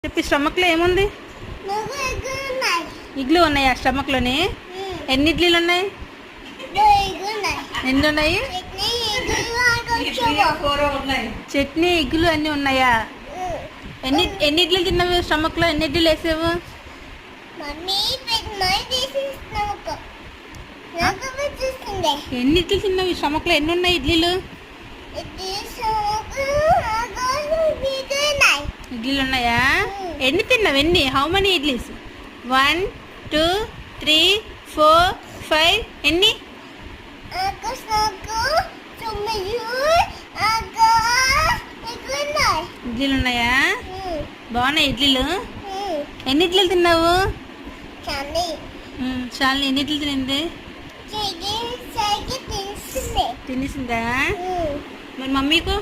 చెప్పి స్టమక్లో ఏముంది? ఇడ్లీ ఉన్నాయా స్టమక్లోని? ఎన్ని ఇడ్లీలు ఉన్నాయి? ఎన్ని ఉన్నాయి? చట్నీ ఇడ్లీలు అన్నీ ఉన్నాయా? ఎన్ని ఇడ్లీలు తిన్నావు స్టమక్లో? ఎన్ని ఇడ్లీలు వేసావు? ఎన్ని ఇడ్లీలు తిన్నావు స్టమక్లో? ఎన్ని ఉన్నాయి ఇడ్లీలు? ఇడ్లీలు ఉన్నాయా? ఎన్ని తిన్నావు? ఎన్ని? How many idlis? 1 2 3 4 5 ఎన్ని ఇడ్లీలు ఉన్నాయా? బాగున్నాయి ఇడ్లీలు. ఎన్ని ఇడ్లీలు తిన్నావు? చాలా. ఎన్ని ఇడ్లీలు తినింది? తినేసిందా? మరి మమ్మీకు